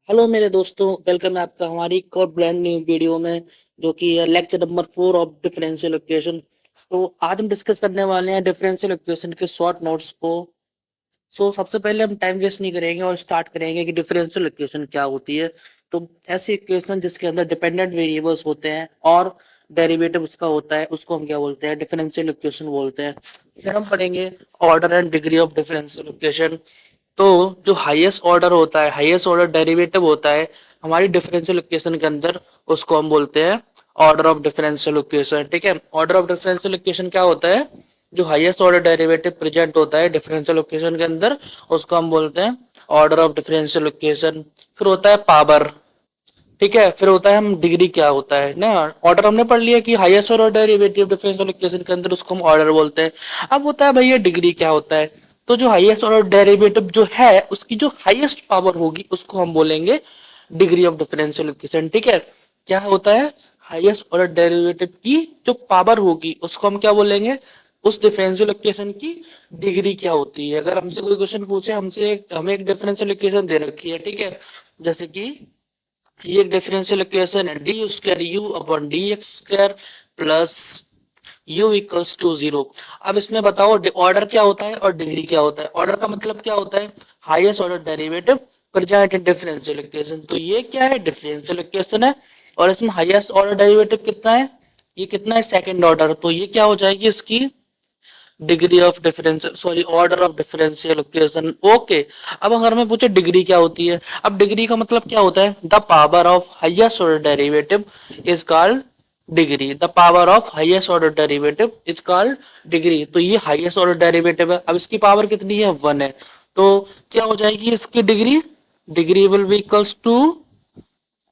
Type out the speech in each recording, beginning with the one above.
Hello मेरे दोस्तों, welcome है आपका हमारी एक और ब्रांड न्यू वीडियो में, जो कि है lecture number 4 of differential equation. तो आज हम डिस्कस करने वाले हैं डिफरेंशियल इक्वेशन के शॉर्ट नोट्स को। सबसे पहले हम टाइम वेस्ट नहीं करेंगे और स्टार्ट करेंगे कि डिफरेंशियल इक्वेशन क्या होती है। तो ऐसी इक्वेशन जिसके अंदर डिपेंडेंट वेरिएबल्स होते हैं और डेरिवेटिव उसका होता है, उसको हम क्या बोलते हैं, डिफरेंशियल इक्वेशन बोलते हैं। फिर हम पढ़ेंगे order and degree of differential equation. तो जो हाईएस्ट ऑर्डर होता है, हाईएस्ट ऑर्डर डेरिवेटिव होता है हमारी डिफरेंशियल इक्वेशन के अंदर, उसको हम बोलते हैं ऑर्डर ऑफ डिफरेंशियल इक्वेशन। ठीक है, ऑर्डर ऑफ डिफरेंशियल इक्वेशन क्या होता है? जो हाईएस्ट ऑर्डर डेरिवेटिव प्रेजेंट होता है डिफरेंशियल इक्वेशन के अंदर, उसको हम बोलते हैं ऑर्डर ऑफ डिफरेंशियल इक्वेशन। फिर होता है पावर। ठीक है, फिर होता है हम डिग्री क्या होता है ना। ऑर्डर हमने पढ़ लिया कि highest order derivative differential equation के अंदर, उसको हम ऑर्डर बोलते हैं। अब होता है भैया डिग्री क्या होता है। तो जो हाईएस्ट ऑर्डर डेरिवेटिव जो है उसकी जो हाईएस्ट पावर होगी उसको हम बोलेंगे डिग्री ऑफ डिफरेंशियल इक्वेशन। ठीक है, क्या होता है? हाईएस्ट ऑर्डर डेरिवेटिव की जो पावर होगी उसको हम क्या बोलेंगे, उस डिफरेंशियल इक्वेशन की डिग्री क्या होती है। अगर हमसे कोई क्वेश्चन पूछे, हमें एक डिफरेंशियल इक्वेशन दे रखी है, ठीक है, जैसे कि ये डिफरेंशियल इक्वेशन है D square U upon D x square plus U equals to zero. अब इसमें बताओ ऑर्डर क्या होता है और डिग्री क्या होता है। ऑर्डर का मतलब क्या होता है? Highest order derivative present in differential equation. तो ये क्या है? डिफरेंशियल इक्वेशन है और इसमें हाईएस्ट ऑर्डर डेरिवेटिव कितना है? ये कितना है? Second order. तो ये क्या हो जाएगी इसकी degree of differential, sorry, order of differential equation. Okay, अब अगर मैं पूछे डिग्री क्या होती है, अब डिग्री का मतलब क्या होता है? The power of highest order derivative is called degree. The power of highest order derivative is called degree. तो ये हाईएस्ट ऑर्डर डेरिवेटिव है, अब इसकी पावर कितनी है? 1 है। तो क्या हो जाएगी इसकी degree? Degree will be equals to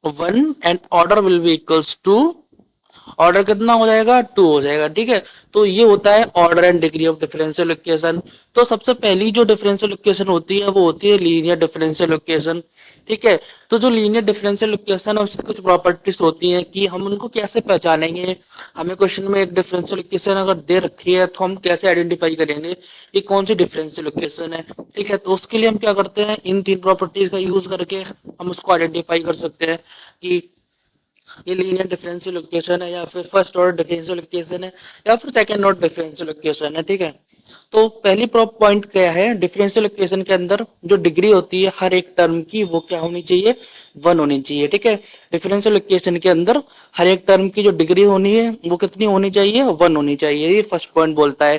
1 and order will be equals to, order कितना हो जाएगा? 2 हो जाएगा। ठीक है, तो ये होता है order and degree of differential equation. तो सबसे पहली जो डिफरेंशियल इक्वेशन होती है वो होती है लीनियर डिफरेंशियल इक्वेशन। ठीक है, तो जो लीनियर डिफरेंशियल इक्वेशन है उसकी कुछ प्रॉपर्टीज होती हैं कि हम उनको कैसे पहचानेंगे। हमें क्वेश्चन में एक डिफरेंशियल इक्वेशन अगर दे रखी है तो हम कैसे आइडेंटिफाई करेंगे कि कौन सी डिफरेंशियल इक्वेशन है। ठीक है, तो उसके लिए हम क्या करते हैं, इन तीन प्रॉपर्टीज का यूज करके हम उसको आइडेंटिफाई कर सकते हैं कि ये लीनियर डिफरेंशियल इक्वेशन है या फिर फर्स्ट ऑर्डर डिफरेंशियल इक्वेशन है या फिर सेकंड ऑर्डर डिफरेंशियल इक्वेशन है। ठीक है, तो पहली पॉइंट क्या है, डिफरेंशियल इक्वेशन के अंदर जो डिग्री होती है हर एक टर्म की वो क्या होनी चाहिए? 1 होनी चाहिए। ठीक है, डिफरेंशियल इक्वेशन के अंदर हर एक टर्म की जो डिग्री होनी है वो कितनी होनी चाहिए? 1 होनी चाहिए। ये फर्स्ट पॉइंट बोलता है।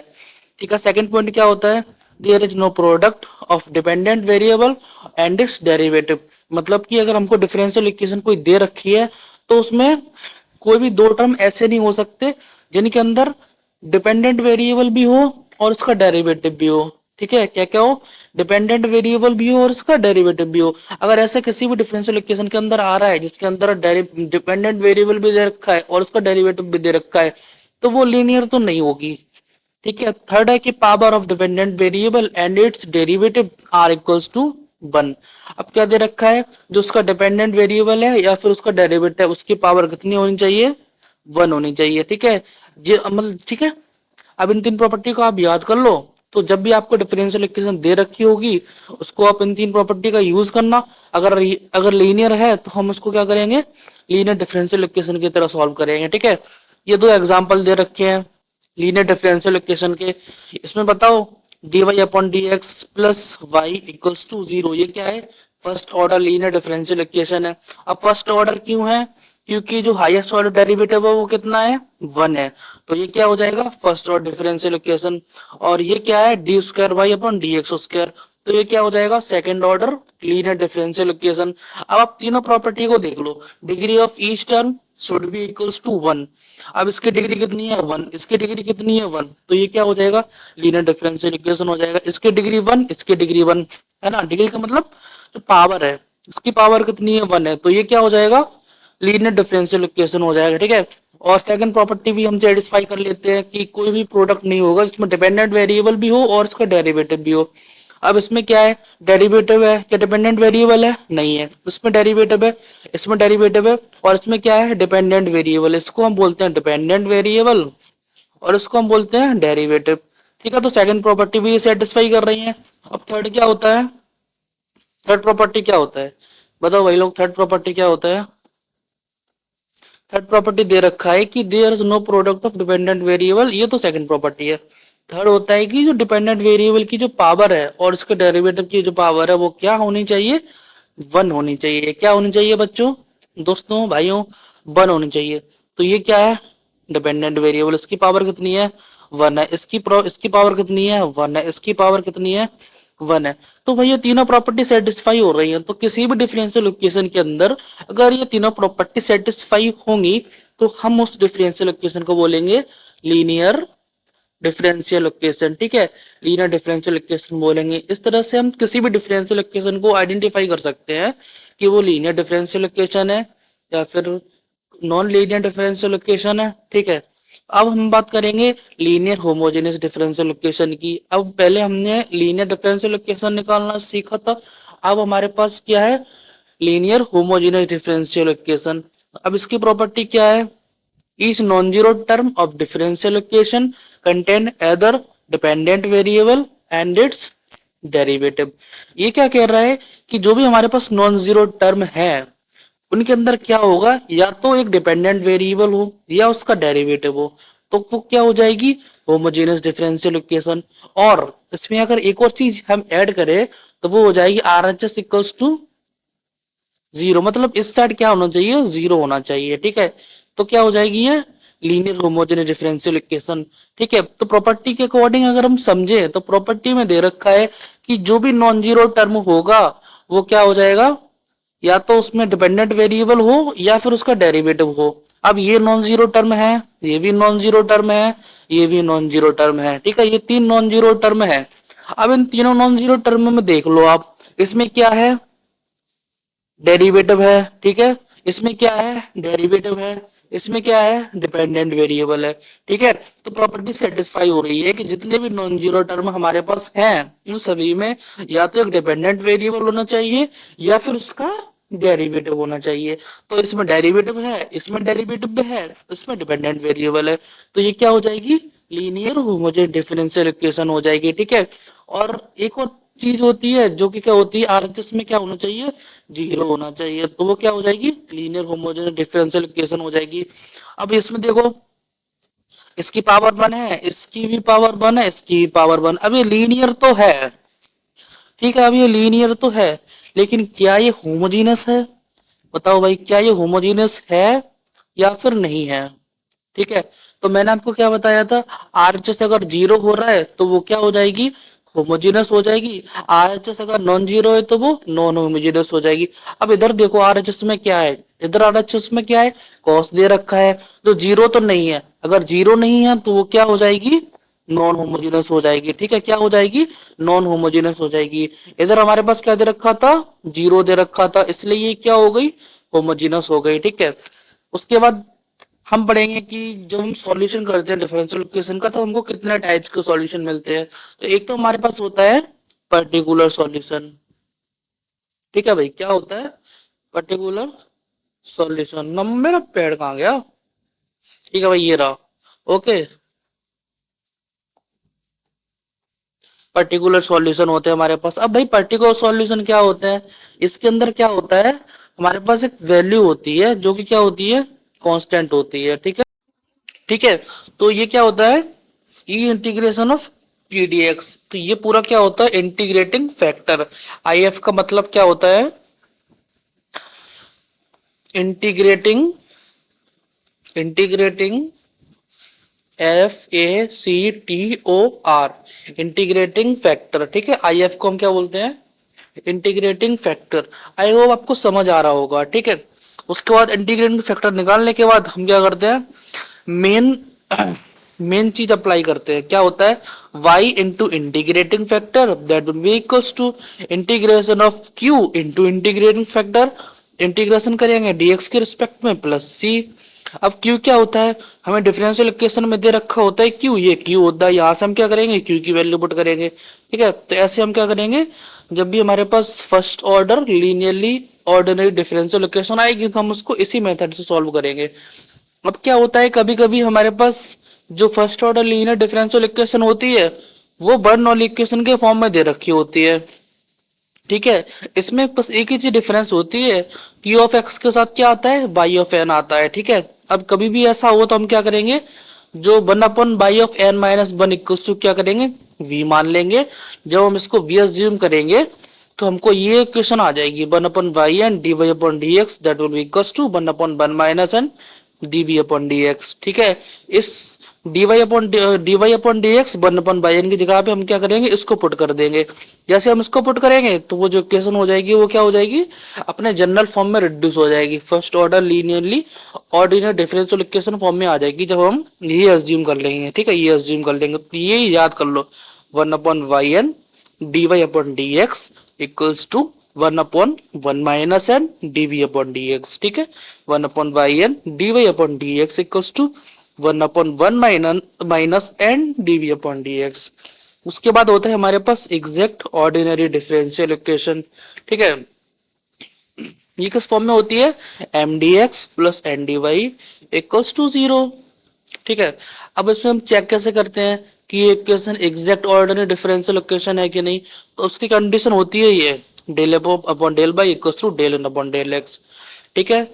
ठीक है, सेकंड पॉइंट क्या होता है? There is no product of dependent variable and its derivative. मतलब कि अगर हमको डिफरेंशियल इक्वेशन कोई दे रखी है तो उसमें कोई भी दो टर्म ऐसे नहीं हो सकते जिनके अंदर डिपेंडेंट वेरिएबल भी हो और उसका डेरिवेटिव भी हो। ठीक है, क्या क्या हो? डिपेंडेंट वेरिएबल भी हो और उसका डेरिवेटिव भी हो। अगर ऐसा किसी भी डिफरेंशियल इक्वेशन के अंदर आ रहा है जिसके अंदर डिपेंडेंट वेरिएबल भी दे रखा है और उसका डेरिवेटिव भी दे रखा है, तो वो लीनियर तो नहीं होगी। ठीक है, थर्ड है कि power of dependent variable and its derivative are equals to 1। अब क्या दे रखा है? जो उसका डिपेंडेंट वेरिएबल है या फिर उसका डेरिवेटिव है उसकी पावर कितनी होनी चाहिए? 1 होनी चाहिए। ठीक है, जी मतलब ठीक है। अब इन तीन प्रॉपर्टी को आप याद कर लो। तो जब भी आपको डिफरेंशियल इक्वेशन दे रखी होगी उसको आप इन तीन प्रॉपर्टी का यूज करना। अगर अगर लीनियर है तो हम उसको क्या करेंगे? लीनियर डिफरेंशियल इक्वेशन की तरह सॉल्व करेंगे। ठीक है, ये दो एग्जांपल दे रखे हैं लीनियर डिफरेंशियल इक्वेशन के। इसमें बताओ D Y upon D x plus Y equals to zero, ये क्या है? First order linear differential equation है। अब फर्स्ट ऑर्डर क्यों है? क्योंकि जो हाईएस्ट ऑर्डर डेरिवेटिव है वो कितना है? 1 है। तो ये क्या हो जाएगा? First order differential equation. और ये क्या है? D square y upon D x square. तो ये क्या हो जाएगा? Second order linear differential equation. अब आप तीनों प्रॉपर्टी को देख लो। Degree of each term should be equals to 1। अब इसकी डिग्री कितनी है? 1। इसकी डिग्री कितनी है? 1। तो ये क्या हो जाएगा? लीनियर डिफरेंशियल इक्वेशन हो जाएगा। इसकी डिग्री 1, इसकी डिग्री 1 है ना। डिग्री का मतलब जो पावर है, इसकी पावर कितनी है? 1 है। तो ये क्या हो जाएगा? लीनियर डिफरेंशियल इक्वेशन हो जाएगा। ठीक है, और सेकंड प्रॉपर्टी भी हम सेटिस्फाई कर लेते हैं कि कोई भी प्रोडक्ट नहीं होगा जिसमें डिपेंडेंट वेरिएबल भी हो और इसका डेरिवेटिव भी हो। अब इसमें क्या है? डेरिवेटिव है, क्या डिपेंडेंट वेरिएबल है? नहीं है। इसमें डेरिवेटिव है, इसमें डेरिवेटिव है और इसमें क्या है? Dependent variable. इसको हम बोलते हैं डिपेंडेंट वेरिएबल और इसको हम बोलते हैं डेरिवेटिव। ठीक है, तो सेकंड प्रॉपर्टी भी सेटिस्फाई कर रही है। अब थर्ड क्या होता है? थर्ड प्रॉपर्टी क्या होता है? बताओ भाई लोग, थर्ड प्रॉपर्टी क्या होता है? थर्ड प्रॉपर्टी दे रखा है कि there is no product of dependent variable, ये तो सेकंड प्रॉपर्टी है। थर्ड होता है कि जो डिपेंडेंट वेरिएबल की जो पावर है और इसके डेरिवेटिव की जो पावर है वो क्या होनी चाहिए? वन होनी चाहिए। क्या होनी चाहिए बच्चों, दोस्तों, भाइयों? वन होनी चाहिए। तो ये क्या है? डिपेंडेंट वेरिएबल, इसकी पावर कितनी है? वन है। इसकी पावर कितनी है? वन है। इसकी पावर कितनी है? वन है। तो भाई ये तीनों प्रॉपर्टी सेटिस्फाई हो रही है, तो किसी भी डिफरेंशियल इक्वेशन के अंदर अगर ये तीनों प्रॉपर्टी सेटिस्फाई होंगी तो हम उस डिफरेंशियल इक्वेशन को बोलेंगे लीनियर डिफरेंशियल इक्वेशन। ठीक है, लीनियर डिफरेंशियल इक्वेशन बोलेंगे। इस तरह से हम किसी भी डिफरेंशियल इक्वेशन को आइडेंटिफाई कर सकते हैं कि वो लीनियर डिफरेंशियल इक्वेशन है या फिर नॉन लीनियर डिफरेंशियल इक्वेशन है। ठीक है, अब हम बात करेंगे लीनियर होमोजेनियस डिफरेंशियल इक्वेशन की। अब पहले हमने लीनियर डिफरेंशियल इक्वेशन निकालना सीखा था, अब हमारे पास क्या है? Linear homogeneous differential equation. अब इसकी प्रॉपर्टी क्या है? Each non-zero term of differential equation contain either dependent variable and its derivative। ये क्या कह रहा है कि जो भी हमारे पास नॉन जीरो टर्म है उनके अंदर क्या होगा, या तो एक डिपेंडेंट वेरिएबल हो या उसका डेरिवेटिव हो, तो वो क्या हो जाएगी? Homogeneous differential equation. और इसमें अगर एक और चीज हम ऐड करें तो वो हो जाएगी R H S equals to zero, मतलब इस साइड क्या होना चाहिए? जीरो होना चाहिए। ठीक है, तो क्या हो जाएगी ये? Linear homogeneous differential equation. ठीक है, तो प्रॉपर्टी के अकॉर्डिंग अगर हम समझे तो प्रॉपर्टी में दे रखा है कि जो भी नॉन जीरो टर्म होगा वो क्या हो जाएगा? या तो उसमें डिपेंडेंट वेरिएबल हो या फिर उसका डेरिवेटिव हो। अब ये नॉन जीरो टर्म है, ये भी नॉन जीरो टर्म है, ये भी नॉन जीरो टर्म है। ठीक है, ये तीन नॉन जीरो टर्म है। अब इन तीनों नॉन जीरो टर्म में देख लो आप, इसमें क्या है? डेरिवेटिव है। ठीक है, इसमें क्या है? डेरिवेटिव है। इसमें क्या है? डिपेंडेंट वेरिएबल है। ठीक है, तो प्रॉपर्टी सेटिस्फाई हो रही है कि जितने भी नॉन जीरो टर्म हमारे पास हैं उन सभी में या तो एक डिपेंडेंट वेरिएबल होना चाहिए या फिर उसका डेरिवेटिव होना चाहिए। तो इसमें डेरिवेटिव है, इसमें डेरिवेटिव है, इसमें डिपेंडेंट वेरिएबल है, तो ये क्या हो जाएगी? लीनियर होमोजेनियस डिफरेंशियल इक्वेशन हो जाएगी। ठीक है, और एक और चीज होती है जो कि क्या होती है, आरएचएस में क्या होना चाहिए? जीरो होना चाहिए, तो वो क्या हो जाएगी? लीनियर होमोजेनियस डिफरेंशियल इक्वेशन हो जाएगी। अब इसमें देखो, इसकी पावर वन है, इसकी भी पावर वन है, इसकी भी पावर वन। अब ये लीनियर तो है, ठीक है, अब ये लीनियर तो है, लेकिन क्या ये होमोजीनस है? बताओ भाई, क्या ये होमोजीनस है या फिर नहीं है? ठीक है, तो मैंने आपको क्या बताया था, आरएचएस अगर जीरो हो रहा है तो वो क्या हो जाएगी? होमोजेनस हो जाएगी। आरएचएस अगर नॉन जीरो है तो वो नॉन होमोजेनस हो जाएगी। अब इधर देखो आरएचएस में क्या है, इधर आरएचएस में क्या है? कॉस दे रखा है, तो जीरो तो नहीं है। अगर जीरो नहीं है तो वो क्या हो जाएगी? नॉन होमोजेनस हो जाएगी। ठीक है, क्या हो जाएगी? नॉन होमोजेनस हो जाएगी। इधर हमारे पास क्या दे रखा था? जीरो दे रखा था, इसलिए ये क्या हो गई? होमोजेनस हो गई। ठीक है, उसके बाद हम पढ़ेंगे कि जब हम सॉल्यूशन करते हैं डिफरेंशियल इक्वेशन का तो हमको कितने टाइप्स के सॉल्यूशन मिलते हैं। तो एक तो हमारे पास होता है पर्टिकुलर सॉल्यूशन। ठीक है भाई, क्या होता है? Particular solution. मेरा पेड़ कहाँ गया? ठीक है भाई, ये रहा। ओके, पर्टिकुलर सॉल्यूशन होते हैं हमारे पास। अब भाई पर्टिकुलर सॉल्यूशन क्या होते हैं? इसके अंदर क्या होता है, हमारे पास एक वैल्यू होती है जो कि क्या होती है? कांस्टेंट होती है। ठीक है, ठीक है, तो ये क्या होता है? E integration of पीडीएक्स। तो ये पूरा क्या होता है? Integrating factor. आई एफ का मतलब क्या होता है? Integrating, integrating, F A C T O R, integrating factor. ठीक है, आई एफ को हम क्या बोलते हैं? Integrating factor. आई होप आपको समझ आ रहा होगा। ठीक है, उसके बाद इंटीग्रेटिंग फैक्टर निकालने के बाद हम क्या करते हैं? मेन मेन चीज अप्लाई करते हैं। क्या होता है? y into integrating factor that will be equals to integration of q into integrating factor, integration करेंगे dx के रिस्पेक्ट में प्लस c। अब q क्या होता है? हमें डिफरेंशियल इक्वेशन में दे रखा होता है q, ये q होता है। यहाँ से हम क्या करेंगे? q की वैल्यू पुट करेंगे। ठीक है, तो ऐसे हम क्या करेंगे, जब भी हमारे पास first order linearly ordinary differential equation आएगी तो हम उसको इसी मेथड से सॉल्व करेंगे। अब क्या होता है, कभी कभी हमारे पास जो first order linear differential equation होती है वो बर्नौली इक्वेशन के फॉर्म में दे रखी होती है। ठीक है। इसमें बस एक ही चीज डिफरेंस होती है, क्यू ऑफ एक्स के साथ क्या आता है, बाई ऑफ एन आता है। ठीक है। अब कभी भी ऐसा हो तो हम क्या करेंगे, जो one upon by of N minus one equal to क्या करेंगे, वी मान लेंगे। जब हम इसको वी एज्यूम करेंगे तो हमको ये इक्वेशन आ जाएगी, one upon Y N D Y upon D X that will be equal to one upon one minus N D we upon D x. ठीक है। इस D Y upon D X one upon by N की जगह पे हम क्या करेंगे, इसको पुट कर देंगे। जैसे हम इसको पुट करेंगे तो वो जो इक्वेशन हो जाएगी वो क्या हो जाएगी, अपने जनरल फॉर्म में रिड्यूस हो जाएगी, first order linearly ordinary differential equation form में आ जाएगी जब हम ये एज्यूम कर लेंगे। ठीक है, ये एज्यूम कर लेंगे तो ये याद कर लो, one upon Y N D Y upon D x equals to one upon one minus N D we upon D x. ठीक है, one upon Y N D Y upon D x equals to one upon one minus N D we upon D x. उसके बाद होता है हमारे पास exact ordinary differential equation. ठीक है, ये किस फॉर्म में होती है, M d x plus N D Y equals to zero. ठीक है, अब इसमें हम चेक कैसे करते हैं कि ये equation exact ordinary differential equation है कि नहीं, तो उसकी कंडीशन होती है ये del F upon del by equals to del N upon del X. ठीक है,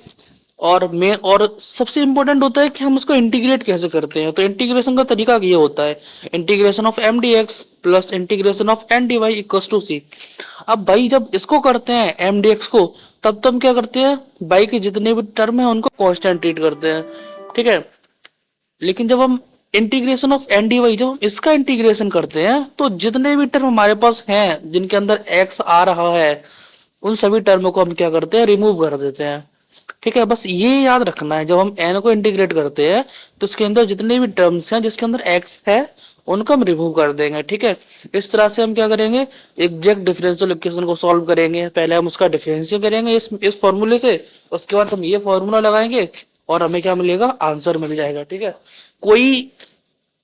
और सबसे इंपॉर्टेंट होता है कि हम उसको इंटीग्रेट कैसे करते हैं। तो इंटीग्रेशन का तरीका ये होता है, integration of M d x plus integration of N D Y equals to C. अब भाई जब इसको करते हैं एम डी एक्स को, तब तो हम क्या करते हैं, बाई के जितने भी टर्म है उनको कांस्टेंट ट्रीट करते हैं। ठीक है, लेकिन जब हम integration of N D Y, जब हम इसका इंटीग्रेशन करते हैं तो जितने भी टर्म हमारे पास हैं जिनके अंदर एक्स आ रहा है, उन सभी टर्मों को हम क्या करते हैं, रिमूव कर देते हैं। ठीक है, बस ये याद रखना है, जब हम एन को इंटीग्रेट करते हैं तो उसके अंदर जितने भी टर्म्स हैं जिसके अंदर एक्स है उनको हम रिमूव कर देंगे। ठीक है, इस तरह से हम क्या करेंगे, एग्जैक्ट डिफरेंशियल इक्वेशन को सॉल्व करेंगे। पहले हम उसका डिफरेंशियल करेंगे इस फॉर्मूले से, उसके बाद हम ये फॉर्मूला लगाएंगे और हमें क्या मिलेगा, आंसर मिल जाएगा। ठीक है, कोई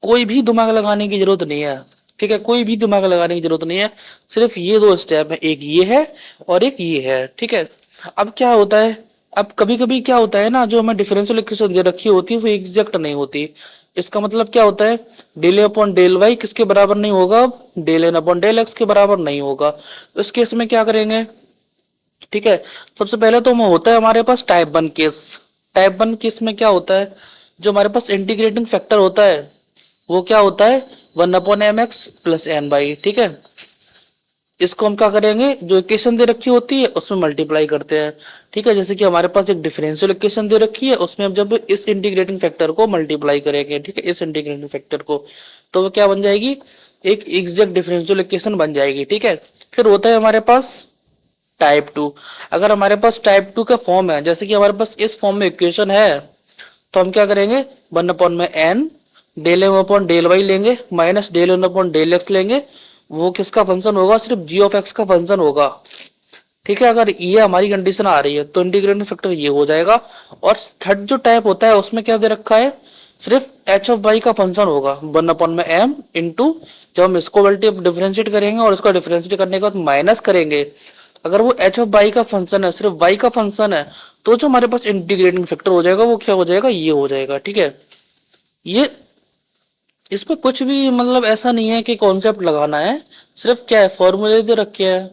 कोई भी दिमाग लगाने की जरूरत नहीं है। ठीक है, कोई भी दिमाग लगाने की जरूरत नहीं है, सिर्फ ये दो स्टेप है, एक ये है और एक ये है। ठीक है, अब क्या होता है, अब कभी कभी क्या होता है ना, जो हमें डिफरेंशियल इक्वेशन दे रखी होती है वो एग्जैक्ट नहीं होती। इसका मतलब क्या होता है, डेल अपॉन डेल वाई किसके बराबर नहीं होगा, del N upon del X के बराबर नहीं होगा। तो इस केस में क्या करेंगे, ठीक है, सबसे पहले तो होता है हमारे पास type one case. Type one case में क्या होता है, जो हमारे पास इंटीग्रेटिंग फैक्टर होता है वो क्या होता है, one upon M X plus N by. ठीक है, इसको हम क्या करेंगे, जो इक्वेशन दे रखी होती है उसमें मल्टीप्लाई करते हैं। ठीक है, जैसे कि हमारे पास एक डिफरेंशियल इक्वेशन दे रखी है, उसमें हम जब इस इंटीग्रेटिंग फैक्टर को मल्टीप्लाई करेंगे, ठीक है, इस इंटीग्रेटिंग फैक्टर को, तो वो क्या बन जाएगी, एक एग्जैक्ट डिफरेंशियल इक्वेशन बन जाएगी। ठीक है, फिर होता है हमारे पास टाइप टू। अगर हमारे पास टाइप टू का फॉर्म है, जैसे कि हमारे पास इस फॉर्म में इक्वेशन है, तो हम क्या करेंगे, वन अपॉन में N del M upon del y लेंगे minus del N upon del x लेंगे। वो किसका फंक्शन होगा, सिर्फ जी ऑफ एक्स का फंक्शन होगा। ठीक है, अगर ये हमारी कंडीशन आ रही है तो इंटीग्रेटिंग फैक्टर ये हो जाएगा। और थर्ड जो टाइप होता है उसमें क्या दे रखा है, सिर्फ एच ऑफ वाई का फंक्शन होगा, वन अपॉन में एम इंटू, जब हम इसको मल्टी डिफरेंशिएट करेंगे और इसका डिफरेंशिएट करने के बाद माइनस करेंगे, अगर वो एच ऑफ वाई का फंक्शन है, सिर्फ वाई का फंक्शन है, तो जो हमारे पास इंटीग्रेटिंग फैक्टर हो जाएगा वो क्या हो जाएगा, ये हो जाएगा। ठीक है, ये इसमें कुछ भी मतलब ऐसा नहीं है कि कॉन्सेप्ट लगाना है, सिर्फ क्या है, फॉर्मूले दे रखे हैं,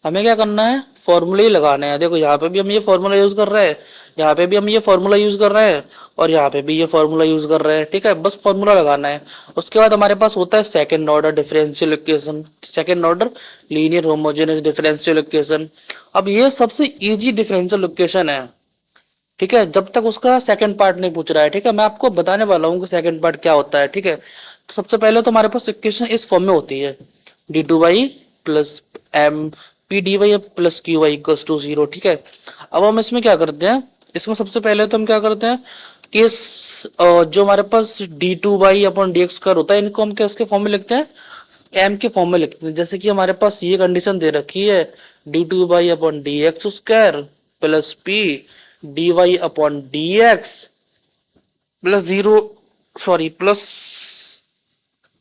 हमें क्या करना है, फॉर्मूले ही लगाने हैं। देखो यहाँ पे भी हम ये फॉर्मूला यूज कर रहे हैं, यहाँ पे भी हम ये फॉर्मूला यूज कर रहे हैं, और यहाँ पे भी ये फॉर्मूला यूज कर रहे हैं। ठीक है, बस फॉर्मूला लगाना है। उसके बाद हमारे पास होता है second order differential equation, second order linear homogeneous differential equation. अब ये सबसे इजी डिफरेंशियल इक्वेशन है। ठीक है, जब तक उसका सेकंड पार्ट नहीं पूछ रहा है। ठीक है, मैं आपको बताने वाला हूँ कि सेकंड पार्ट क्या होता है। ठीक है, तो सबसे पहले तो हमारे पास इक्वेशन इस फॉर्म में होती है, D two Y plus M P D Y plus Q Y equals to zero. ठीक है, अब हम इसमें क्या करते हैं, इसमें सबसे पहले तो हम क्या करते हैं कि जो हमारे पास d two Y upon D x square होता है, इनको हम क्या इसके फॉर्म में लिखते हैं, एम के फॉर्म में लिखते हैं। जैसे कि हमारे पास ये कंडीशन दे रखी है, D two Y upon D x square plus P D Y upon D x plus zero, sorry plus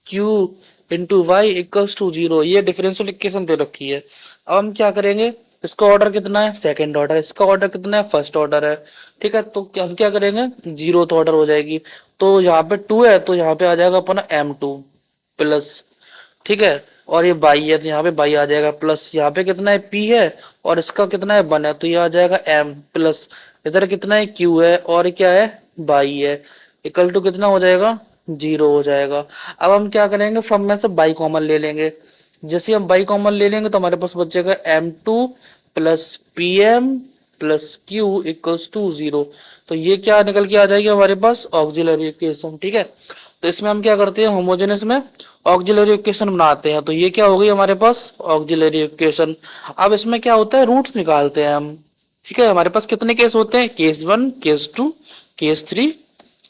Q into Y equals to zero. ये डिफरेंशियल इक्वेशन दे रखी है। अब हम क्या करेंगे, इसका ऑर्डर कितना है, सेकंड ऑर्डर, इसका ऑर्डर कितना है, फर्स्ट ऑर्डर है। ठीक है, तो हम क्या करेंगे, जीरो तो ऑर्डर हो जाएगी, तो यहाँ पे टू है तो यहाँ पे आ जाएगा अपना एम टू प्लस, ठीक है, और ये बाई है तो यहाँ पे बाई आ जाएगा, प्लस यहाँ पे कितना है पी है और इसका कितना है वन है तो ये आ जाएगा एम, प्लस इधर कितना है क्यू है और क्या है बाई है, इक्वल टू कितना हो जाएगा जीरो हो जाएगा। अब हम क्या करेंगे, फर्म में से बाई कॉमन ले लेंगे। जैसे हम बाई कॉमन ले लेंगे तो हमारे पास बचेगा M two plus P M plus Q equals to zero. तो ये क्या निकल के आ जाएगी हमारे पास ऑक्सिलरी इक्वेशन। ठीक है, तो इसमें हम क्या करते हैं, होमोजेनस में ऑक्सिलरी इक्वेशन बनाते हैं। तो ये क्या हो गई हमारे पास ऑक्सिलरी इक्वेशन। अब इसमें क्या होता है, रूट्स निकालते हैं हम। ठीक है, हमारे पास कितने केस होते हैं, case one, case two, case three,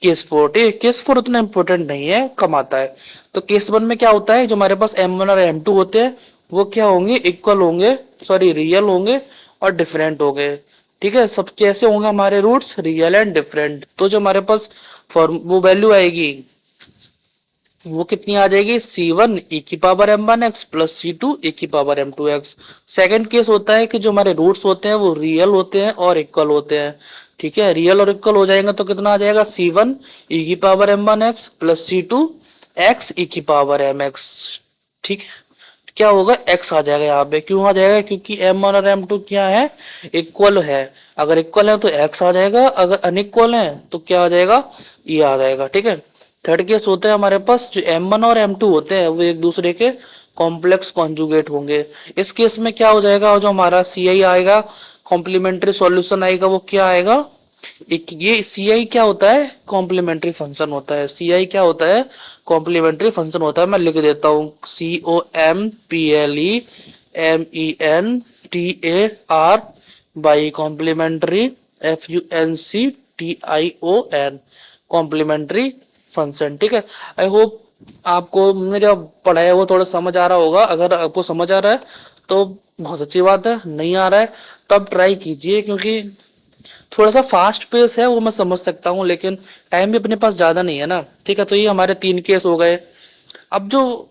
case four. ठीक है, केस फोर उतना इंपॉर्टेंट नहीं है, कम आता है। तो केस वन में क्या होता है, जो हमारे पास एम वन और एम टू होते हैं वो क्या होंगे, इक्वल होंगे, सॉरी रियल होंगे और डिफरेंट होंगे। ठीक है, सब कैसे होंगे हमारे रूट्स, रियल एंड डिफरेंट। तो जो हमारे पास फॉर्म वो वैल्यू आएगी वो कितनी आ जाएगी, सी वन ई की power M one x plus C two e की power M two x. Second case होता है कि जो हमारे रूट्स होते हैं वो रियल होते हैं और इक्वल होते हैं। ठीक है, रियल और इक्वल हो जाएंगे तो कितना आ जाएगा, सी वन ई की power M one x plus C two x e की पावर एम एक्स। ठीक है, क्या होगा, एक्स आ जाएगा यहाँ पे। क्यों आ जाएगा, क्योंकि एम वन और एम टू क्या है, इक्वल है। अगर इक्वल है तो एक्स आ जाएगा, अगर अनइक्वल है तो क्या आ जाएगा, ये आ जाएगा। ठीक है, थर्ड केस होता है हमारे पास, जो एम वन और एम टू होते हैं वो एक दूसरे के कॉम्प्लेक्स कॉन्जुगेट होंगे। इस केस में क्या हो जाएगा, और जो हमारा सी आई आएगा, कॉम्प्लीमेंट्री सॉल्यूशन आएगा, वो क्या आएगा, एक ये सी आई क्या होता है, कॉम्प्लीमेंट्री फंक्शन होता है। सी आई क्या होता है, कॉम्प्लीमेंट्री फंक्शन होता है। मैं लिख देता हूँ, C O M P L E M E N T A R by complementary F U N C T I O N, complementary function. ठीक है, आई होप आपको मेरा पढ़ाया वो थोड़ा समझ आ रहा होगा। अगर आपको समझ आ रहा है तो बहुत अच्छी बात है, नहीं आ रहा है तो आप ट्राई कीजिए, क्योंकि थोड़ा सा फास्ट पेस है वो मैं समझ सकता हूँ, लेकिन टाइम भी अपने पास ज्यादा नहीं है ना। ठीक है, तो ये हमारे तीन केस हो गए। अब जो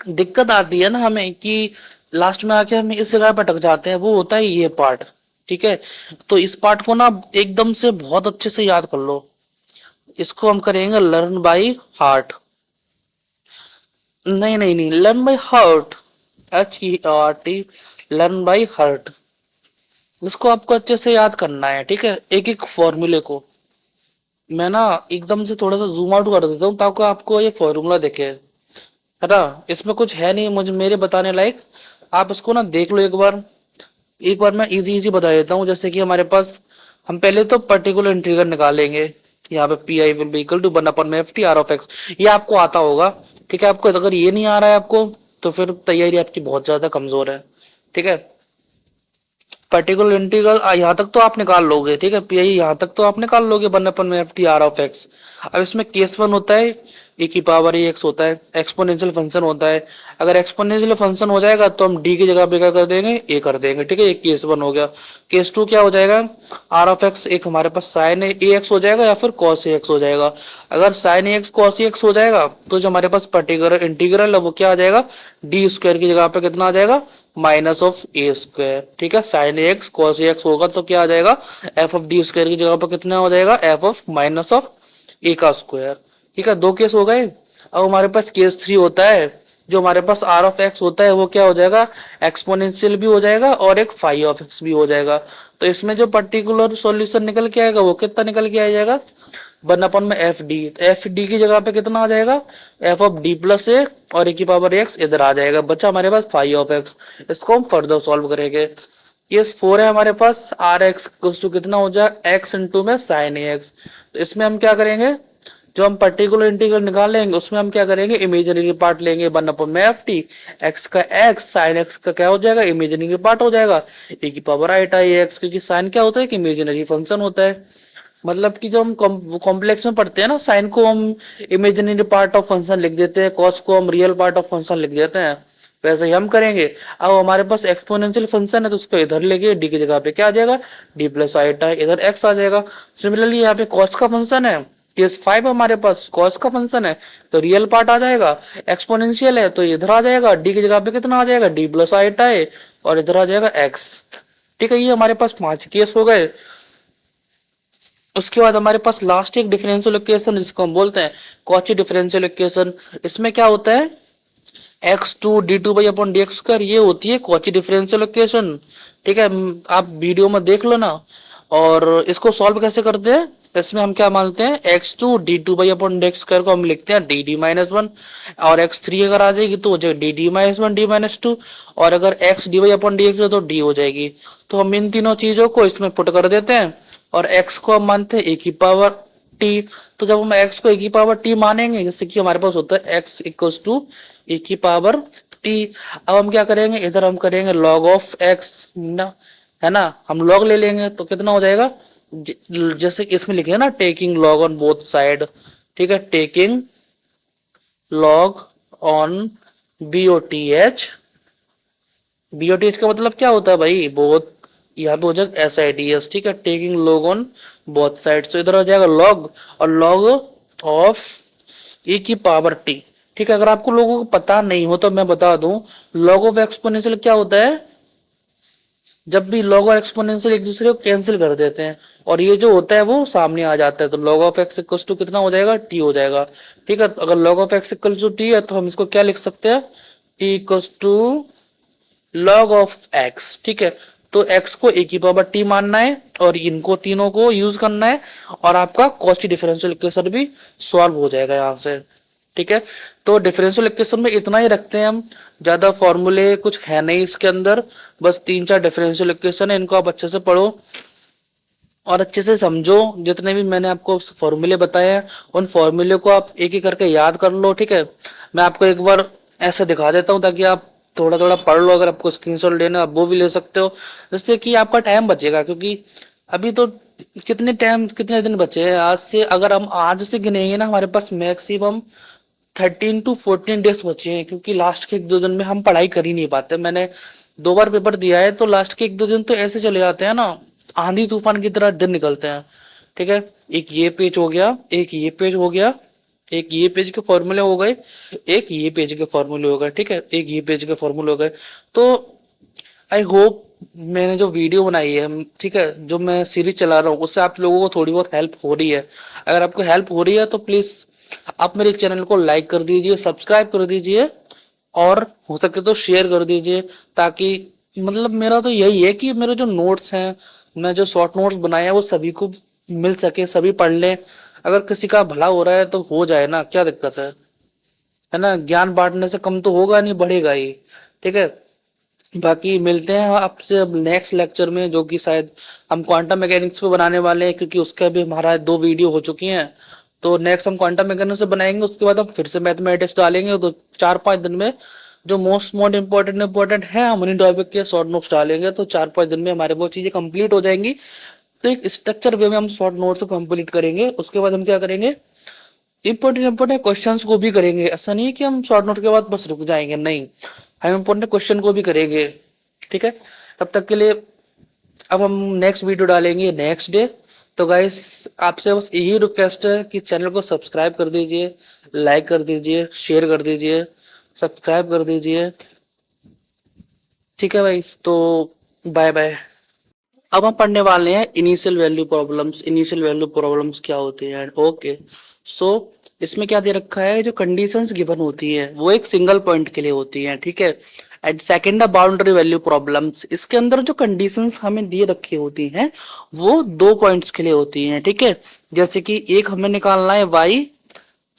दिक्कत आती है ना हमें कि लास्ट में आके हम इस जगह पर अटक जाते हैं, वो होता है ये पार्ट। ठीक है, तो इस पार्ट को ना एकदम से बहुत अच्छे से याद कर लो। इसको हम करेंगे लर्न बाई हार्ट। नहीं नहीं नहीं, learn by heart, H E R T, learn by heart. इसको आपको अच्छे से याद करना है। ठीक है, एक एक फॉर्मूले को मैं ना एकदम से थोड़ा सा जूम आउट कर देता हूँ ताकि आपको ये फॉर्मूला दिखे, है ना। इसमें कुछ है नहीं मुझे मेरे बताने लायक, आप इसको ना देख लो एक बार। एक बार मैं इजी इजी बता देता हूँ। जैसे कि हमारे पास, हम पहले तो पर्टिकुलर इंटीग्रल निकालेंगे। यहाँ पे P I will be equal to one upon में F T R of x, ये आपको आता होगा। ठीक है, आपको अगर ये नहीं आ रहा है आपको तो फिर तैयारी आपकी बहुत ज्यादा कमजोर है। ठीक है, पर्टिकुलर इंटीग्रल यहाँ तक तो आप निकाल लोगे। ठीक है, पी आई यहाँ तक तो आप निकाल लोगे, वन अपन में F T R of x. अब इसमें केस वन होता है ए की पावर ए एक्स होता है, एक्सपोनेंशियल फंक्शन होता है। अगर एक्सपोनेंशियल फंक्शन हो जाएगा तो हम डी की जगह पे क्या कर देंगे, ए कर देंगे। ठीक है, ये केस वन हो गया। केस टू क्या हो जाएगा, आर ऑफ एक्स एक हमारे पास साइन ए एक्स हो जाएगा या फिर कॉस ए एक्स हो जाएगा। अगर sign A x cos A x हो जाएगा तो जो हमारे पास पर्टिकुलर इंटीग्रल है वो क्या आ जाएगा, डी स्क्वायर की जगह पे कितना आ जाएगा, माइनस ऑफ ए स्क्वायर। ठीक है, sign A x cos A x होगा तो क्या आ जाएगा, एफ ऑफ डी स्क्वायर की जगह पर कितना हो जाएगा, एफ ऑफ माइनस ऑफ ए का स्क्वायर। ठीक है, दो केस हो गए। अब हमारे पास केस थ्री होता है, जो हमारे पास आर ऑफ एक्स होता है वो क्या हो जाएगा, एक्सपोनेंशियल भी हो जाएगा और एक फाई ऑफ एक्स भी हो जाएगा। तो इसमें जो पर्टिकुलर सॉल्यूशन निकल के आएगा वो कितना निकल के आ जाएगा, वन अपन में एफ डी। एफ डी की जगह पे कितना आ जाएगा, एफ ऑफ डी प्लस ए और ए की पावर एक्स इधर आ जाएगा, बच्चा हमारे पास फाई ऑफ एक्स। इसको हम फर्दर सॉल्व करेंगे। केस फोर है हमारे पास, आर एक्स टू कितना हो जाए, एक्स इंटू में साइन ए एक्स। तो इसमें हम क्या करेंगे, जो हम पर्टिकुलर इंटीग्रल निकाल लेंगे उसमें हम क्या करेंगे, इमेजिनरी पार्ट लेंगे, वन अपन में एफ टी, एक्स का एक्स, साइन एक्स का क्या हो जाएगा, इमेजिनरी पार्ट हो जाएगा, ए की पावर आइटा एक्स, क्योंकि साइन क्या होता है कि इमेजिनरी फंक्शन होता है। मतलब कि जब हम कॉम्प्लेक्स में पढ़ते हैं ना, साइन को हम इमेजिनरी पार्ट ऑफ फंक्शन लिख देते हैं, कॉस को हम रियल पार्ट ऑफ फंक्शन लिख देते हैं, वैसे ही हम करेंगे। अब हमारे पास एक्सपोनेंशियल फंक्शन है तो उसको इधर लेके डी की जगह पे क्या आ जाएगा, डी प्लस आइटा, इधर एक्स आ जाएगा। सिमिलरली यहाँ पे कॉस का फंक्शन है, केस फाइव हमारे पास कॉस का फंक्शन है तो रियल पार्ट आ जाएगा, एक्सपोनेंशियल है तो इधर आ जाएगा, डी की जगह पे कितना आ जाएगा, डी प्लस आइटा है और इधर आ जाएगा एक्स। ठीक है, ये हमारे पास पांच केस हो गए। उसके बाद हमारे पास लास्ट एक डिफरेंशियल इक्वेशन जिसको हम बोलते हैं कॉची डिफरेंशियल इक्वेशन। इसमें क्या होता है, x2 d2 by/dx², ये होती है कॉची डिफरेंशियल इक्वेशन। ठीक है, आप वीडियो में देख लो ना। और इसको सॉल्व कैसे करते हैं, इसमें हम क्या मानते हैं, x2 d2 by/dx² को हम लिखते हैं dd-1, और x3 अगर आ जाएगी तो हो जाएगा dd-1 d-2, और अगर x dy/dx है तो d हो जाएगी। तो हम इन तीनों चीजों को इसमें पुट कर देते हैं, और x को हम मानते हैं e⁻t। तो जब हम x को e⁻t मानेंगे, जैसे कि हमारे पास होता है x = e⁻t, अब हम क्या करेंगे, इधर हम करेंगे log ऑफ x ना, है ना, हम log ले लेंगे तो कितना हो जाएगा, जैसे इसमें लिखे है ना, taking log on both side. ठीक है, taking log on BOTH। BOTH का मतलब क्या होता है भाई, बहुत, यहाँ पे हो जाएगा SIDS। ठीक है, taking log on both side, तो इधर हो जाएगा log, और log ऑफ e⁻t। ठीक है, अगर आपको लोगों को पता नहीं हो तो मैं बता दूं, log ऑफ एक्सपोनेंशियल क्या होता है, जब भी log और एक्सपोनेंशियल एक दूसरे को कैंसिल कर देते हैं और ये जो होता है वो सामने आ जाता है, तो log of x equals to कितना हो जाएगा, t हो जाएगा। ठीक है, अगर log of x equals to t है तो हम इसको क्या लिख सकते हैं, t equals to log of x। ठीक है, तो x को e⁻t मानना है और इनको तीनों को यूज करना है, और आपका कॉची डिफरेंशियल इक्वेशन भी सॉल्व हो जाएगा यहाँ से। ठीक है, तो डिफरेंशियल इक्वेशन में इतना ही रखते हैं हम, ज्यादा फॉर्मूले कुछ है नहीं इसके अंदर, बस 3-4 डिफरेंशियल इक्वेशन है, इनको आप अच्छे से पढ़ो और अच्छे से समझो। जितने भी मैंने आपको फॉर्मूले बताए हैं उन फॉर्मूले को आप एक एक करके याद कर लो। ठीक है, मैं आपको एक बार ऐसे दिखा देता हूँ ताकि आप थोड़ा थोड़ा पढ़ लो, अगर आपको स्क्रीनशॉट लेना आप वो भी ले सकते हो, जिससे कि आपका टाइम बचेगा, क्योंकि अभी तो कितने दिन बचे हैं आज से, अगर हम आज से गिनेंगे ना, हमारे पास मैक्सिमम 13 to 14 डेज बचे हैं, क्योंकि लास्ट के 1-2 दिन में हम पढ़ाई कर ही नहीं पाते। मैंने 2 बार पेपर दिया है, तो लास्ट के 1-2 दिन तो ऐसे चले जाते हैं ना, आंधी तूफान की तरह दिन निकलते हैं। ठीक है, एक ये पेज हो गया, एक ये पेज हो गया, एक ये पेज के फॉर्मूले हो गए, एक ये पेज के फॉर्मूले हो गए। ठीक है, एक ये पेज के फॉर्मूले हो गए। तो आई होप मैंने जो वीडियो बनाई है, ठीक है, जो मैं सीरीज चला रहा हूँ, उससे आप लोगों को थोड़ी बहुत हेल्प हो रही है। अगर आपको हेल्प हो रही है तो प्लीज आप मेरे चैनल को लाइक कर दीजिए, सब्सक्राइब कर दीजिए, और हो सके तो शेयर कर दीजिए, ताकि मतलब मेरा तो यही है कि मेरे जो नोट्स हैं, मैं जो शॉर्ट नोट्स बनाए हैं वो सभी को मिल सके, सभी पढ़ लें। अगर किसी का भला हो रहा है तो हो जाए ना, क्या दिक्कत है ना, ज्ञान बांटने से कम तो होगा नहीं, बढ़ेगा ही। ठीक है, बाकी मिलते हैं आपसे अब नेक्स्ट लेक्चर में, जो कि शायद हम क्वांटम मैकेनिक्स पे बनाने वाले हैं, क्योंकि उसका भी हमारा 2 वीडियो हो चुकी हैं। तो नेक्स्ट हम क्वांटम मैकेनिक्स से बनाएंगे, उसके बाद हम फिर से मैथमेटिक्स डालेंगे, तो 4-5 दिन में जो मोस्ट इम्पोर्टेंट है हम उन्हीं टॉपिक के शॉर्ट नोट्स डालेंगे, तो 4-5 दिन में हमारे वो चीजें कंप्लीट हो जाएंगी। तो एक स्ट्रक्चर वे में हम शॉर्ट नोट्स को कंप्लीट करेंगे, उसके बाद हम क्या करेंगे, इंपॉर्टेंट क्वेश्चंस को भी करेंगे। ऐसा नहीं है कि हम शॉर्ट नोट के बाद बस रुक जाएंगे, नहीं, हम इंपॉर्टेंट क्वेश्चन को भी करेंगे। ठीक है, तब तक के लिए अब हम नेक्स्ट वीडियो डालेंगे नेक्स्ट डे। तो गाइस, आपसे बस यही रिक्वेस्ट है कि चैनल को सब्सक्राइब कर दीजिए, लाइक कर दीजिए, शेयर कर दीजिए, सब्सक्राइब कर दीजिए। ठीक है भाई, तो बाय बाय। अब हम पढ़ने वाले हैं initial value problems. Initial value problems क्या होती हैं, ओके। सो इसमें क्या दे रखा है, जो कंडीशंस गिवन होती है वो एक सिंगल पॉइंट के लिए होती हैं। ठीक है, एंड सेकंड है बाउंड्री वैल्यू प्रॉब्लम्स। इसके अंदर जो कंडीशंस हमें दिए रखी होती हैं वो 2 पॉइंट्स के लिए होती हैं। ठीक है, जैसे कि एक हमें निकालना है y,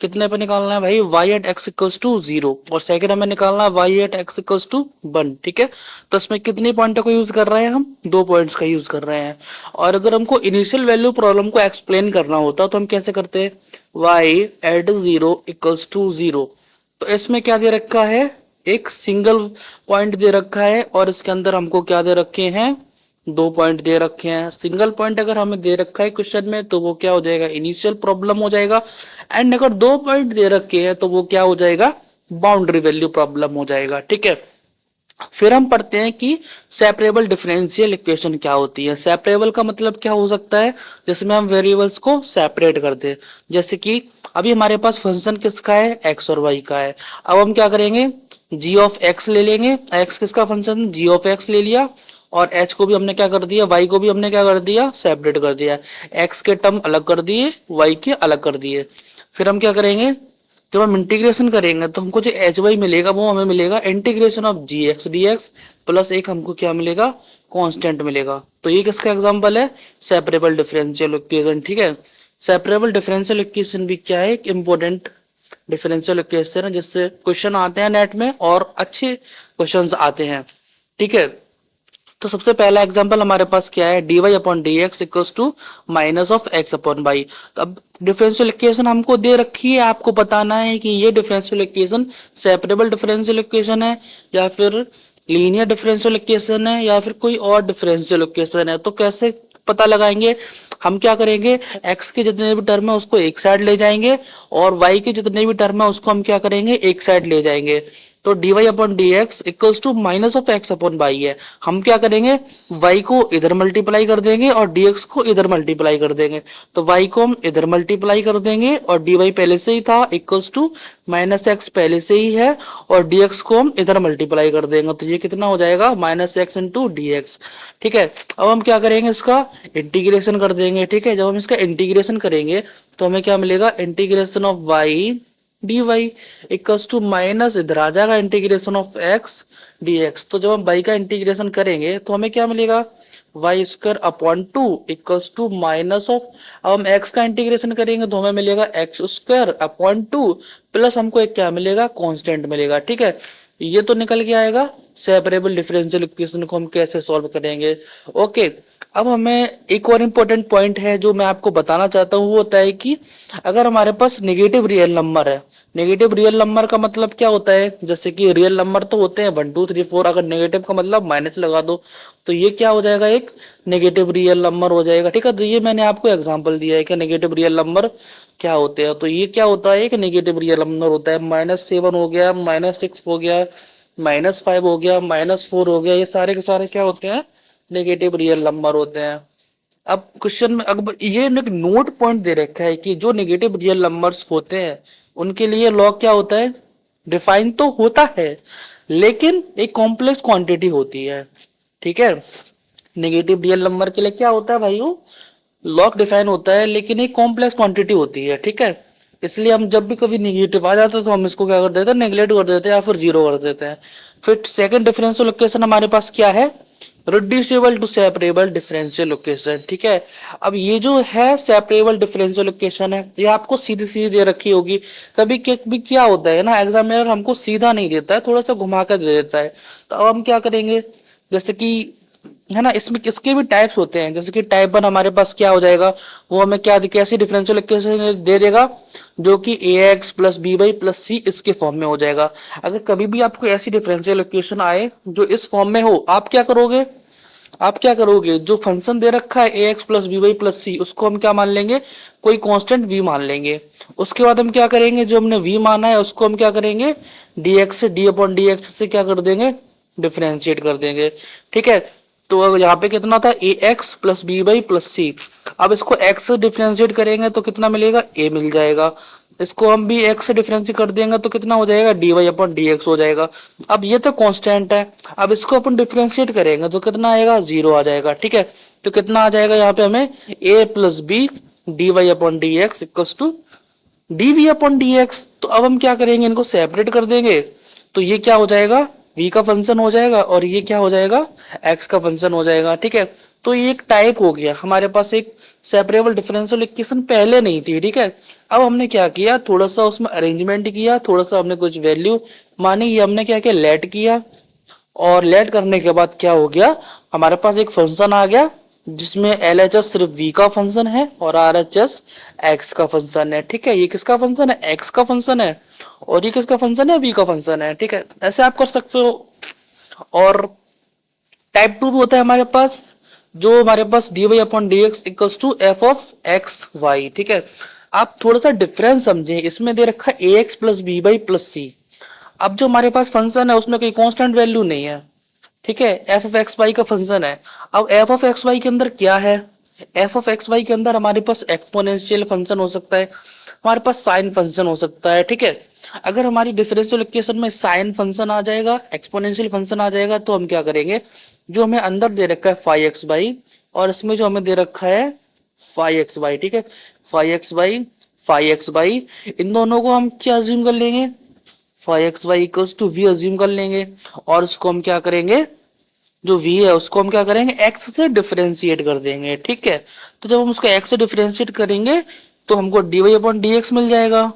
कितने पे निकालना है भाई, y at x equals to 0, और सेकंड हमें निकालना है y at x equals to 1। ठीक है, तो इसमें कितने पॉइंटों को यूज कर रहे हैं हम, 2 पॉइंट्स का यूज कर रहे हैं। और अगर हमको इनिशियल वैल्यू प्रॉब्लम को एक्सप्लेन करना होता तो हम कैसे करते हैं, y एट 0 इक्वल्स टू 0। तो इसमें क्या दे रखा है, एक सिंगल पॉइंट दे रखा है, और इसके अंदर हमको क्या दे रखे हैं, 2 पॉइंट दे रखे हैं। सिंगल पॉइंट अगर हमें दे रखा है क्वेश्चन में तो वो क्या हो जाएगा, इनिशियल प्रॉब्लम हो जाएगा, एंड अगर 2 पॉइंट दे रखे हैं तो वो क्या हो जाएगा, बाउंड्री वैल्यू प्रॉब्लम हो जाएगा। ठीक है, फिर हम पढ़ते हैं कि सेपरेबल डिफरेंशियल इक्वेशन क्या होती है। सेपरेबल का मतलब क्या हो सकता है, जिसमें हम वेरिएबल्स को सेपरेट कर दे, जैसे कि अभी हमारे पास फंक्शन किसका है, एक्स और वाई का है। अब हम क्या करेंगे, जी ऑफ एक्स ले लेंगे, एक्स किसका फंक्शन, जी ऑफ एक्स ले लिया, और एच को भी हमने क्या कर दिया, वाई को भी हमने क्या कर दिया, सेपरेट कर दिया। एक्स के टर्म अलग कर दिए, वाई के अलग कर दिए। फिर हम क्या करेंगे, जब हम इंटीग्रेशन करेंगे तो हमको जो एच वाई मिलेगा वो हमें मिलेगा integration of g x d x plus एक हमको क्या मिलेगा, कांस्टेंट मिलेगा। तो ये किसका एग्जांपल है, सेपरेबल डिफरेंशियल इक्वेशन। ठीक है, सेपरेबल डिफरेंशियल इक्वेशन भी क्या है, एक इंपॉर्टेंट डिफरेंशियल इक्वेशन है जिससे क्वेश्चन आते हैं नेट में और अच्छे क्वेश्चंस आते हैं। ठीक है, तो सबसे पहला एग्जांपल हमारे पास क्या है, d Y upon D x equals to minus of x upon y. तो अब डिफरेंशियल इक्वेशन हमको दे रखी है, आपको बताना है कि ये differential equation separable differential equation है या फिर लीनियर डिफरेंशियल इक्वेशन है या फिर कोई और डिफरेंशियल इक्वेशन है। तो कैसे पता लगाएंगे, हम क्या करेंगे, x के जितने भी टर्म है उसको एक साइड ले जाएंगे और y के जितने भी टर्म है उसको हम क्या करेंगे, एक साइड ले जाएंगे। तो d Y upon D x equals to minus of x upon y है। हम क्या करेंगे, y को इधर मल्टीप्लाई कर देंगे और dx को इधर मल्टीप्लाई कर देंगे। तो y को हम इधर मल्टीप्लाई कर देंगे और dy पहले से ही था इक्वल्स टू माइनस एक्स पहले से ही है और dx को हम इधर मल्टीप्लाई कर देंगे। तो ये कितना हो जाएगा, minus x into d x. ठीक है, अब हम क्या करेंगे, इसका इंटीग्रेशन कर देंगे। ठीक है, जब हम इसका इंटीग्रेशन करेंगे तो हमें क्या मिलेगा, integration of y d Y equals to minus इधर आ जाएगा integration of x d x. तो जब हम वाई का इंटीग्रेशन करेंगे तो हमें क्या मिलेगा, y square upon two equals to minus of, अब हम एक्स का इंटीग्रेशन करेंगे तो हमें मिलेगा x square upon two plus हमको एक क्या मिलेगा, कांस्टेंट मिलेगा। ठीक है, ये तो निकल के आएगा। सेपरेबल डिफरेंशियल इक्वेशन को हम कैसे सॉल्व करेंगे, ओके। अब हमें एक और इम्पोर्टेंट पॉइंट है जो मैं आपको बताना चाहता हूँ, वो होता है कि अगर हमारे पास नेगेटिव रियल नंबर है, नेगेटिव रियल नंबर का मतलब क्या होता है, जैसे कि रियल नंबर तो होते हैं 1 2 3 4, अगर नेगेटिव का मतलब माइनस लगा दो तो ये क्या हो जाएगा, एक नेगेटिव रियल नंबर हो जाएगा। ठीक है, तो ये मैंने आपको एग्जांपल दिया है कि नेगेटिव रियल नंबर क्या होते हैं। तो ये क्या होता है, एक नेगेटिव रियल नंबर होता है, -7 हो गया, -6 हो गया, -5 हो गया, -4 हो गया, ये सारे के सारे क्या होते हैं, नेगेटिव रियल नंबर होते हैं। अब क्वेश्चन में अब ये एक नोट पॉइंट दे रखा है कि जो नेगेटिव रियल नंबर्स होते हैं उनके लिए लॉग क्या होता है, डिफाइन तो होता है लेकिन एक कॉम्प्लेक्स क्वांटिटी होती है। ठीक है, नेगेटिव रियल नंबर के लिए क्या होता है भाइयों, लॉग डिफाइन होता है लेकिन एक कॉम्प्लेक्स क्वांटिटी होती है। ठीक है, इसलिए हम जब भी कभी नेगेटिव आ जाता है तो हम इसको क्या कर देते हैं, नेगलेक्ट कर देते हैं या फिर जीरो कर देते हैं। फिर सेकंड डिफरेंशियल इक्वेशन हमारे पास क्या है, reducible to separable differential equation. ठीक है, अब ये जो है सेपरेबल डिफरेंशियल इक्वेशन है, ये आपको सीधी सीधी दे रखी होगी। कभी कभी क्या होता है ना, एग्जामिनर हमको सीधा नहीं देता है, थोड़ा सा घुमा कर दे देता है। तो अब हम क्या करेंगे, जैसे कि है ना, इसमें किसके भी टाइप्स होते हैं, जैसे कि टाइप 1 हमारे पास क्या हो जाएगा, वो हमें क्या कैसी डिफरेंशियल इक्वेशन दे देगा, जो कि a x plus b y plus c इसके फॉर्म में हो जाएगा। अगर कभी भी आपको ऐसी डिफरेंशियल इक्वेशन आए जो इस फॉर्म में हो, आप क्या करोगे, आप क्या करोगे, जो फंक्शन दे रखा है a x plus b y plus c, उसको हम क्या मान लेंगे, कोई कांस्टेंट वी मान लेंगे। उसके बाद हम क्या करेंगे, जो हमने वी माना है उसको हम क्या करेंगे, डी एक्स से डी अपॉन डी एक्स से क्या कर देंगे, डिफरेंशिएट कर देंगे। ठीक है, तो यहाँ पे कितना था, a x plus b y plus c. अब इसको एक्स से डिफरेंशिएट करेंगे तो कितना मिलेगा, ए मिल जाएगा। इसको हम भी एक्स से डिफरेंशिएट कर देंगे तो कितना हो जाएगा, d Y upon D x हो जाएगा। अब ये तो कांस्टेंट है, अब इसको अपन डिफरेंशिएट करेंगे तो कितना आएगा, जीरो आ जाएगा। ठीक है, तो कितना आ जाएगा यहाँ पे हमें, a plus b d Y upon D x equals to d we upon D x. तो अब हम क्या करेंगे, इनको सेपरेट कर देंगे तो ये क्या हो जाएगा, v का फंक्शन हो जाएगा और ये क्या हो जाएगा, x का फंक्शन हो जाएगा। ठीक है, तो ये एक टाइप हो गया हमारे पास, एक सेपरेबल डिफरेंशियल इक्वेशन पहले नहीं थी। ठीक है, अब हमने क्या किया, थोड़ा सा उसमें अरेंजमेंट किया, थोड़ा सा हमने कुछ वैल्यू मानी, ये हमने क्या किया, लेट किया और लेट करने के बाद क्या हो गया, हमारे पास एक फंक्शन आ गया जिसमें एल एच एस सिर्फ v का फंक्शन है और आर एच एस एक्स का फंक्शन है। ठीक है, ये किसका फंक्शन है, x का फंक्शन है और ये किसका फंक्शन है, v का फंक्शन है। ठीक है, ऐसे आप कर सकते हो। और टाइप 2 भी होता है हमारे पास, जो हमारे पास d Y upon D x equals to f of x y. ठीक है, आप थोड़ा सा डिफरेंस समझें, इसमें दे रखा है a x plus b y plus c. अब जो हमारे पास फंक्शन है उसमें कोई कांस्टेंट वैल्यू नहीं है। ठीक है, एफ ऑफ एक्स वाई का फंक्शन है। अब एफ ऑफ एक्स वाई के अंदर क्या है, एफ ऑफ एक्स वाई के अंदर हमारे पास एक्सपोनेंशियल फंक्शन हो सकता है, हमारे पास साइन फंक्शन हो सकता है। ठीक है, अगर हमारी डिफरेंशियल इक्वेशन में साइन फंक्शन आ जाएगा, एक्सपोनेंशियल फंक्शन आ जाएगा, तो हम क्या करेंगे, जो हमें अंदर दे रखा है फाइव एक्स वाई और इसमें जो हमें दे रखा है फाइव एक्स वाई। ठीक है, five x y five x by, इन दोनों को हम क्या अज्यूम कर लेंगे, five x by equals to v assume कर लेंगे, और उसको हम क्या करेंगे, जो v है उसको हम क्या करेंगे x से डिफरेंशिएट कर देंगे, ठीक है। तो जब हम उसको x से डिफरेंशिएट करेंगे तो हमको dy अपॉन dx मिल जाएगा,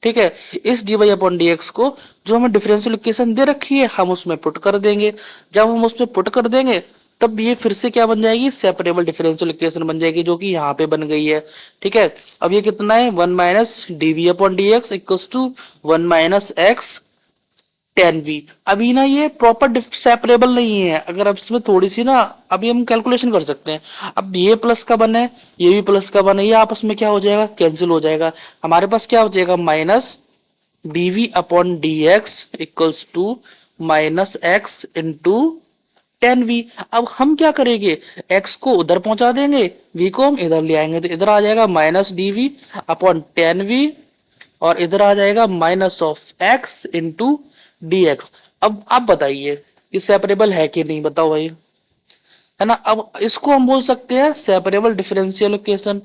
ठीक है। इस dy अपॉन dx को जो हमें डिफरेंशियल इक्वेशन दे रखी है हम उसमें पुट कर देंगे। जब हम उसमें पुट कर देंगे तब ये फिर से क्या बन जाएगी, सेपरेबल डिफरेंशियल इक्वेशन बन जाएगी, जो कि यहाँ पे बन गई है, ठीक है। अब ये कितना है, one minus d we upon D x equals to one minus x tan v. अभी ना ये प्रॉपर सेपरेबल नहीं है, अगर अब इसमें थोड़ी सी ना अभी हम कैलकुलेशन कर सकते हैं। अब ये प्लस का बन है, ये भी प्लस का बन है, ये आपस में क्या हो जाएगा, कैंसिल हो जाएगा। हमारे पास क्या हो जाएगा, minus d we upon D x equals to minus x into tan v. अब हम क्या करेंगे, x को उधर पहुंचा देंगे, v को हम इधर ले आएंगे, तो इधर आ जाएगा minus d we upon tan v, और इधर आ जाएगा minus of x into d x. अब आप बताइए ये सेपरेबल है कि नहीं, बताओ भाई, है ना। अब इसको हम बोल सकते हैं सेपरेबल डिफरेंशियल इक्वेशन,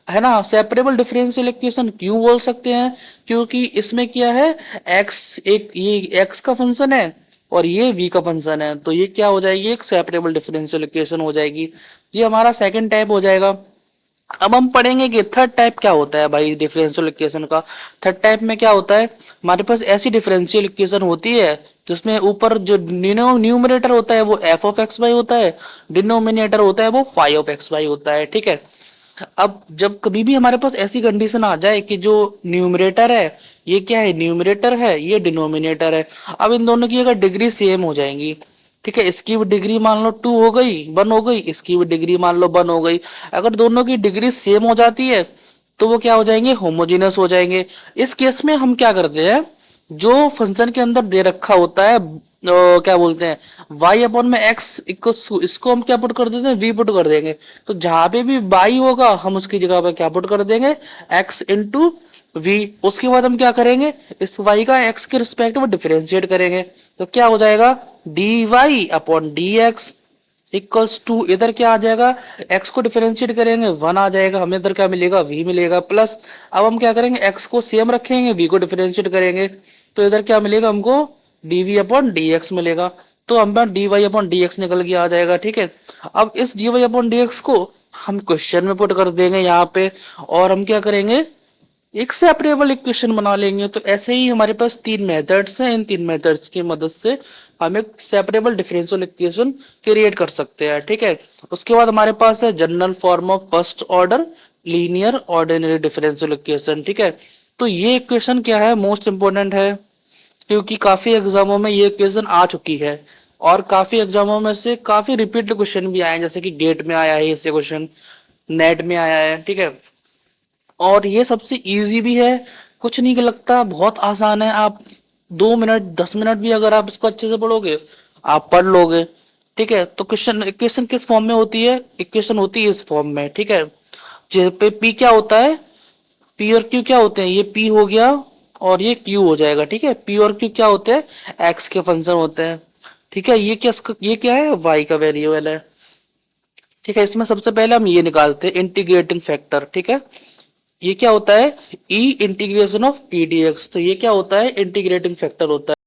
है ना। सेपरेबल डिफरेंशियल इक्वेशन क्यों बोल सकते हैं, क्योंकि इसमें क्या है, x एक ये x का फंक्शन है और ये v का फंक्शन है, तो ये क्या हो जाएगी, एक सेपरेबल डिफरेंशियल इक्वेशन हो जाएगी। ये हमारा सेकंड टाइप हो जाएगा। अब हम पढ़ेंगे कि थर्ड टाइप क्या होता है भाई डिफरेंशियल इक्वेशन का। थर्ड टाइप में क्या होता है, हमारे पास ऐसी डिफरेंशियल इक्वेशन होती है जिसमें ऊपर जो न्यूमरेटर होता है वो एफ ऑफ एक्स वाई होता है, डिनोमिनेटर होता है वो फाइव ऑफ एक्स वाई होता है, ठीक है। अब जब कभी भी हमारे पास ऐसी कंडीशन आ जाए कि जो न्यूमरेटर है ये क्या है, न्यूमरेटर है, ये डिनोमिनेटर है, अब इन दोनों की अगर डिग्री सेम हो जाएंगी, ठीक है, इसकी भी डिग्री मान लो टू हो गई, वन हो गई, इसकी भी डिग्री मान लो वन हो गई, अगर दोनों की डिग्री सेम हो जाती है तो वो क्या हो जाएंगे, होमोजेनस हो जाएंगे। इस केस में हम क्या करते हैं, जो फंक्शन के अंदर दे रखा होता है क्या बोलते हैं, y अपॉन में x इक्वल, इसको हम क्या पुट कर देते हैं, v पुट कर देंगे। तो जहां पे भी y होगा हम उसकी जगह पे क्या पुट कर देंगे, x इंटू v। उसके बाद हम क्या करेंगे, इस y का x के रिस्पेक्ट में डिफरेंशिएट करेंगे, तो क्या हो जाएगा, dy upon dx equals to, इधर क्या आ जाएगा, x को डिफरेंशिएट करेंगे वन आ जाएगा, हमें इधर क्या मिलेगा, v मिलेगा, प्लस अब हम क्या करेंगे, x को सेम रखेंगे, v को डिफरेंशिएट करेंगे, तो इधर क्या मिलेगा हमको, dv अपॉन dx मिलेगा। तो हम dy अपॉन dx निकल के आ जाएगा, ठीक है। अब इस dy अपॉन dx को हम क्वेश्चन में पुट कर देंगे यहाँ पे, और हम क्या करेंगे, एक सेपरेबल इक्वेशन बना लेंगे। तो ऐसे ही हमारे पास तीन मेथड्स हैं, इन तीन मेथड्स की मदद से हम एक सेपरेबल डिफरेंशियल इक्वेशन क्रिएट कर सकते हैं, ठीक है। उसके बाद हमारे पास है general form of first order linear ordinary differential equation, ठीक है। तो ये इक्वेशन क्या है, मोस्ट इंपोर्टेंट है, क्योंकि काफी एग्जामों में ये इक्वेशन आ चुकी है, और काफी एग्जामों में से काफी रिपीट क्वेश्चन भी आए हैं, जैसे कि गेट में आया है इससे क्वेश्चन, नेट में आया है, ठीक है। और ये सबसे इजी भी है, कुछ नहीं लगता, बहुत आसान है। आप 2 मिनट 10 मिनट भी अगर आप इसको अच्छे से पढ़ोगे आप पढ़ लोगे, ठीक है। तो क्वेश्चन इक्वेशन किस फॉर्म में होती है, इक्वेशन होती है इस फॉर्म में, ठीक है। जहाँ पे पी क्या होता है, पी और क्यू क्या होते हैं, ये पी हो गया और ये क्यू हो जाएगा, ठीक है। पी और क्यू क्या होते हैं, एक्स के फंक्शन होते हैं, ठीक है। ये क्या है, वाई का वेरिएबल है, ठीक है। इसमें सबसे पहले हम ये निकालते हैं इंटीग्रेटिंग फैक्टर, ठीक है। ये क्या होता है, e integration of p d x, तो ये क्या होता है, इंटीग्रेटिंग फैक्टर होता है।